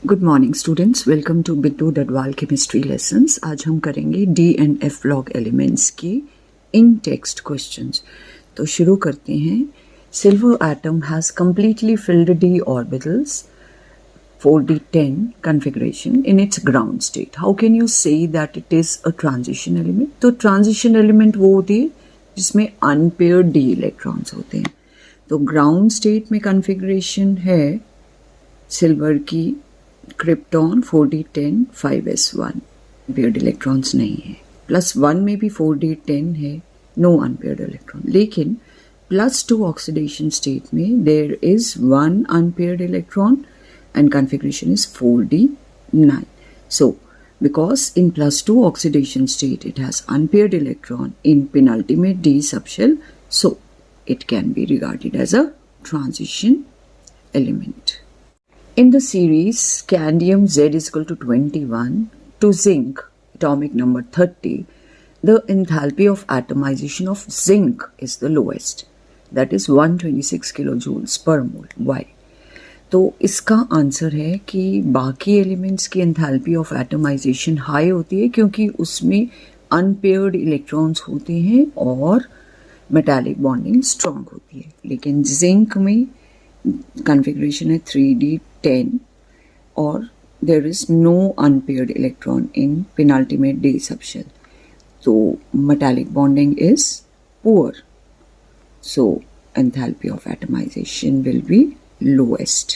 Good morning students, welcome to Bittu Dadwal chemistry lessons. आज हम करेंगे d and f block elements की इन टेक्स्ट क्वेश्चंस। तो शुरू करते हैं। Silver atom has completely filled d orbitals 4d10 configuration in its ground state. How can you say that it is a transition element? तो transition element वो होती है जिसमें unpaired d electrons होते हैं। तो ग्राउंड स्टेट में कन्फिग्रेशन है सिल्वर की krypton 4d10 5s1, unpaired electrons नहीं है। +1 में भी 4d10 है, नो अनपेयर्ड इलेक्ट्रॉन। लेकिन +2 ऑक्सीडेशन स्टेट में there is 1 unpaired electron and configuration is 4d9. So because in +2 oxidation state it has unpaired electron in penultimate d subshell, so it can be regarded as a transition element. In the series scandium Z is equal to 21 to zinc atomic number 30, the enthalpy of atomization of zinc is the lowest, that is 126 kilojoules per mole. Why? तो इसका answer है कि बाकी elements की enthalpy of atomisation high होती है क्योंकि उसमें अनपेयर्ड इलेक्ट्रॉन्स होते हैं और मेटालिक बॉन्डिंग स्ट्रॉन्ग होती है। लेकिन जिंक में कन्फिग्रेशन है 3d10 और there is no unpaired electron in penultimate d subshell, तो metallic bonding is poor, so enthalpy of atomization will be lowest.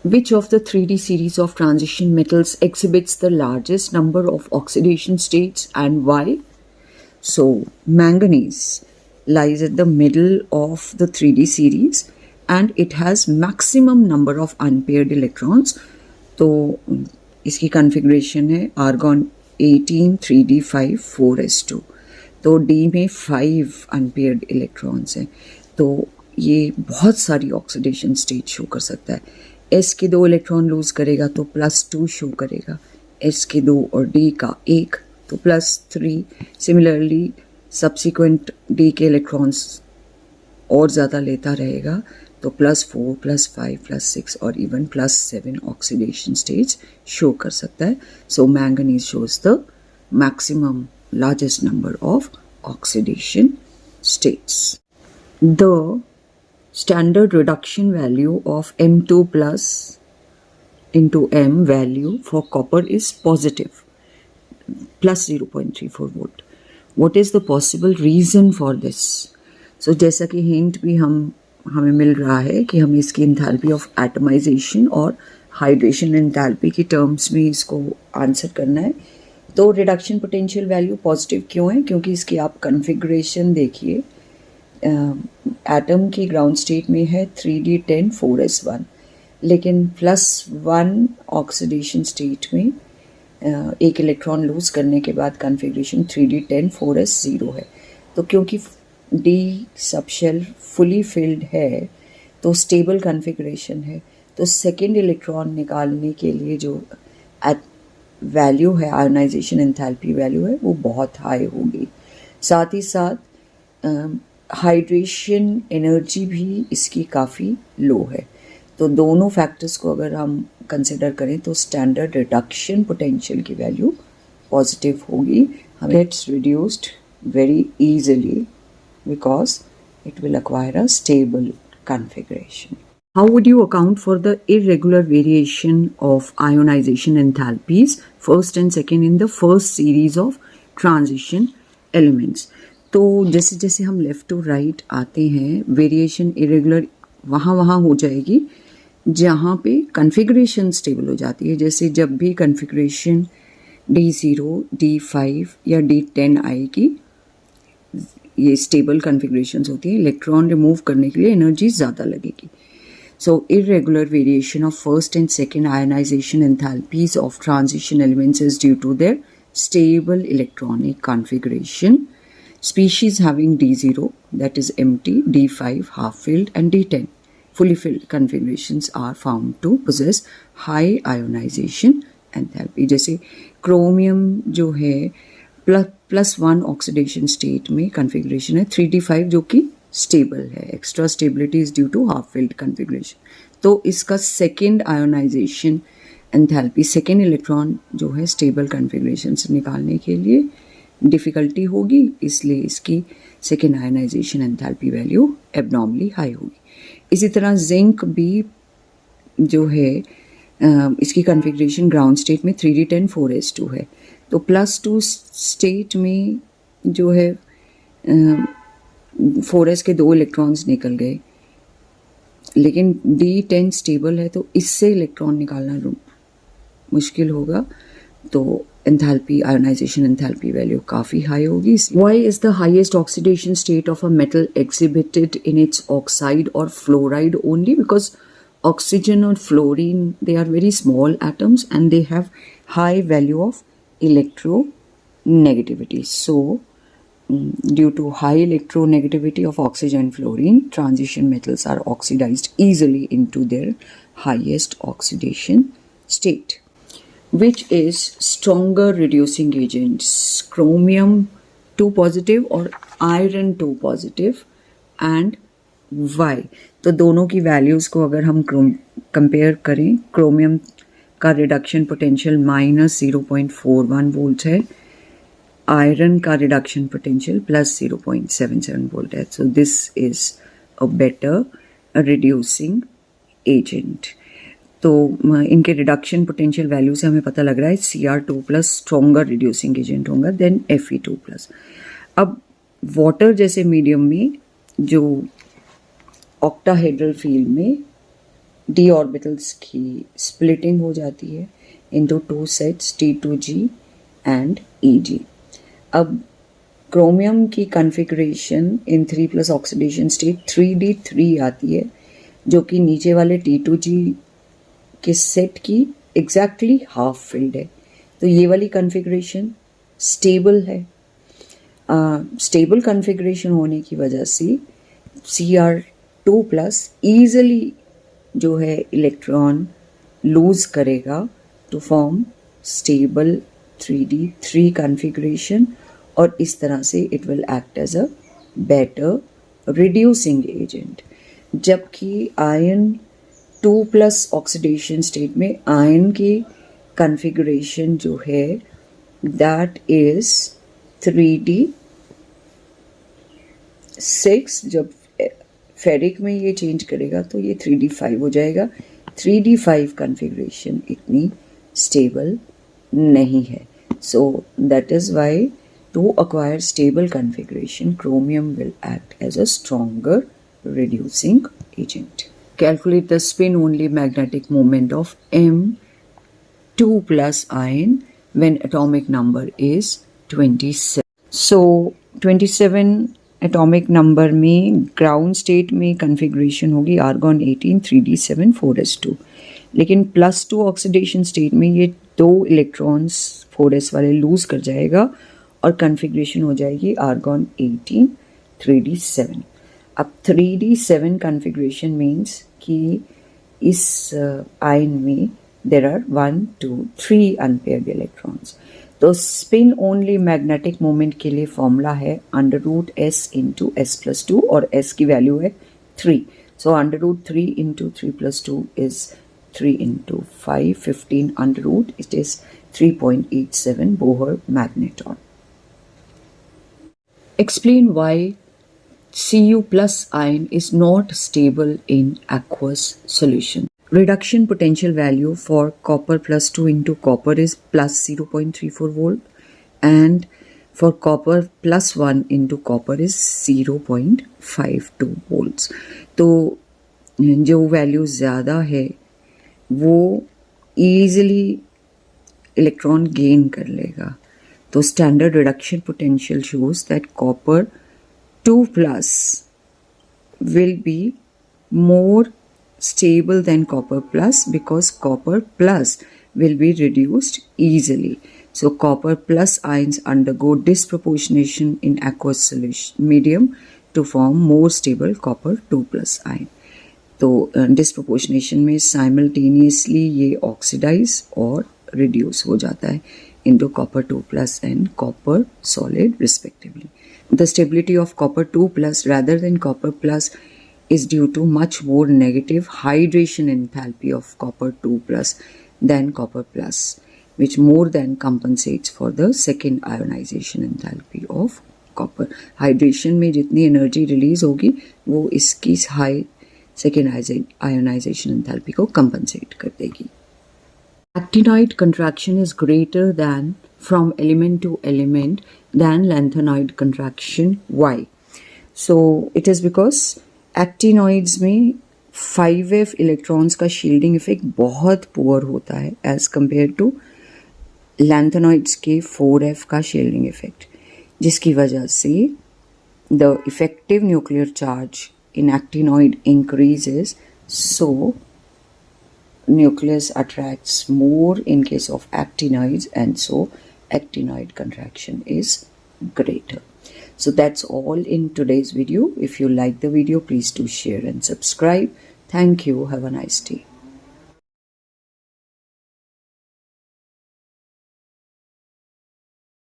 Which of the 3D series of transition metals exhibits the largest number of oxidation states and why? So, manganese lies at the middle of the 3D series and it has maximum number of unpaired electrons. तो इसकी configuration है argon 18 3d5 4s2, तो D में 5 unpaired electrons हैं, तो ये बहुत सारी ऑक्सीडेशन स्टेट शो कर सकता है। S के 2 इलेक्ट्रॉन लूज करेगा तो +2 शो करेगा, S के 2 और D का 1 तो +3। सिमिलरली सब्सिक्वेंट D के इलेक्ट्रॉन्स और ज़्यादा लेता रहेगा तो +4 +5 +6 और इवन +7 ऑक्सीडेशन स्टेट्स शो कर सकता है। So manganese shows the maximum largest number of oxidation states. The standard reduction value of M2 plus into M value for copper is positive, plus 0.34 volt. What is the possible reason for this? So जैसा कि hint भी हमें मिल रहा है कि हमें इसकी enthalpy of atomisation और हाइड्रेशन एंथैल्पी की टर्म्स में इसको आंसर करना है। तो रिडक्शन पोटेंशियल वैल्यू पॉजिटिव क्यों है? क्योंकि इसकी आप कन्फिग्रेशन देखिए, एटम की ग्राउंड स्टेट में है 3d10 4s1, लेकिन +1 ऑक्सीडेशन स्टेट में एक इलेक्ट्रॉन लूज करने के बाद कन्फिग्रेशन 3d10 4s0 है। तो क्योंकि d सबशेल फुली फिल्ड है तो स्टेबल कन्फिग्रेशन है, तो सेकेंड इलेक्ट्रॉन निकालने के लिए जो वैल्यू है, आयोनाइजेशन एंथैल्पी वैल्यू है, वो बहुत हाई होगी। साथ ही साथ हाइड्रेशन एनर्जी भी इसकी काफ़ी लो है। तो दोनों फैक्टर्स को अगर हम कंसिडर करें तो स्टैंडर्ड रिडक्शन पोटेंशियल की वैल्यू पॉजिटिव होगी। हमें it's reduced very easily because it will acquire a stable configuration. How would you account for the irregular variation of ionization enthalpies first and second in the first series of transition elements? तो जैसे जैसे हम left to right आते हैं variation irregular वहाँ हो जाएगी जहाँ पे कन्फिग्रेशन स्टेबल हो जाती है। जैसे जब भी कन्फिग्रेशन D0 D5 या D10 आएगी, ये स्टेबल कन्फिग्रेशंस होती है, इलेक्ट्रॉन रिमूव करने के लिए एनर्जी ज़्यादा लगेगी। So irregular variation of first and second ionization enthalpies of transition elements is due to their stable electronic configuration. Species having D0, that is empty, D5 half filled and D10 fully filled configurations are found to possess high ionization enthalpy. जैसे chromium जो है +1 oxidation state में configuration है 3d5 जो कि stable है, extra stability is due to half filled configuration, तो इसका second ionisation enthalpy, second electron जो है स्टेबल कन्फिग्रेशन से निकालने के लिए डिफ़िकल्टी होगी, इसलिए इसकी second ionisation enthalpy value abnormally high होगी। इसी तरह जिंक भी जो है इसकी कन्फिग्रेशन ग्राउंड स्टेट में 3d10 4s2 है, तो +2 स्टेट में जो है 4s के 2 इलेक्ट्रॉन्स निकल गए, लेकिन D10 स्टेबल है तो इससे इलेक्ट्रॉन निकालना मुश्किल होगा, तो एंथैल्पी, आयोनाइजेशन एंथैल्पी वैल्यू काफ़ी हाई होगी। Why is the highest oxidation state of a metal exhibited in its oxide or fluoride only? Because oxygen or fluorine, they are very small atoms and they have high value of electronegativity. So due to high electronegativity of oxygen and fluorine, transition metals are oxidized easily into their highest oxidation state. Which is stronger reducing agents, chromium 2 positive और iron 2 positive, and why? तो दोनों की values को अगर हम compare करें, chromium का reduction potential -0.41 volt है, आयरन का रिडक्शन पोटेंशियल +0.77 वोल्ट है। So this is a better reducing agent. तो इनके रिडक्शन पोटेंशियल वैल्यू से हमें पता लग रहा है Cr2+ स्ट्रोंगर रिड्यूसिंग एजेंट होगा देन Fe2+। अब वाटर जैसे मीडियम में जो ऑक्टाहेड्रल फील्ड में d ऑर्बिटल्स की स्प्लिटिंग हो जाती है into 2 sets T2g and Eg। अब क्रोमियम की कॉन्फ़िगरेशन इन 3+ ऑक्सीडेशन स्टेट 3d3 आती है, जो कि नीचे वाले T2g के सेट की एग्जैक्टली हाफ फिल्ड है, तो ये वाली कॉन्फ़िगरेशन स्टेबल है। स्टेबल कॉन्फ़िगरेशन होने की वजह से Cr2+ ईज़िली जो है इलेक्ट्रॉन लूज़ करेगा to form stable 3d3 configuration, और इस तरह से it will act as a better reducing agent. जबकि आयन 2+ ऑक्सीडेशन स्टेट में आयन की कॉन्फ़िगरेशन जो है दैट इज 3d6, जब फेरिक में ये चेंज करेगा तो ये 3d5 हो जाएगा। 3d5 कॉन्फ़िगरेशन इतनी स्टेबल नहीं है, so that is why to acquire stable configuration, chromium will act as a stronger reducing agent. Calculate the spin-only magnetic moment of M2+ ion when atomic number is 27. So 27 atomic number में ground state में configuration होगी argon 18 3d7 4s2, लेकिन +2 oxidation state में ये 2 electrons 4s वाले lose कर जाएगा और कॉन्फ़िगरेशन हो जाएगी आर्गॉन 18 3d7। अब 3d7 कॉन्फ़िगरेशन मीन्स कि इस आयन में देर आर 1 2 3 अनपेयर्ड इलेक्ट्रॉन्स। तो स्पिन ओनली मैग्नेटिक मोमेंट के लिए फॉर्मूला है √s × s+2 और s की वैल्यू है 3, सो √3 × 3+2 is 3 × 5 15 √ it is 3.87 Bohr magneton. Explain why Cu+ ion is not stable in aqueous solution. Reduction potential value for copper +2 into copper is +0.34 volt, and for copper +1 into copper is 0.52 volts. तो जो value ज़्यादा है वो easily electron gain कर लेगा। तो standard reduction potential shows that copper 2+ will be more stable than copper plus because copper plus will be reduced easily. So copper plus ions undergo disproportionation in aqueous solution medium to form more stable copper 2+ ion. तो disproportionation में simultaneously ये oxidize और reduce हो जाता है into copper 2+ and copper solid respectively. The stability of copper 2+ rather than copper plus is due to much more negative hydration enthalpy of copper 2 plus than copper plus, which more than compensates for the second ionization enthalpy of copper. Hydration में जितनी energy release होगी वो इसकी high second ionization enthalpy को compensate कर देगी. Actinoid contraction is greater than from element to element than lanthanoid contraction. Why? So it is because actinoids में 5f electrons का शील्डिंग इफेक्ट बहुत पुअर होता है एज कम्पेयर टू लैंथेनॉइड्स के 4f का शील्डिंग इफेक्ट, जिसकी वजह से the effective nuclear charge in actinoid increases, so nucleus attracts more in case of actinoids, and so actinoid contraction is greater. So that's all in today's video. If you like the video, please do share and subscribe. Thank you. Have a nice day.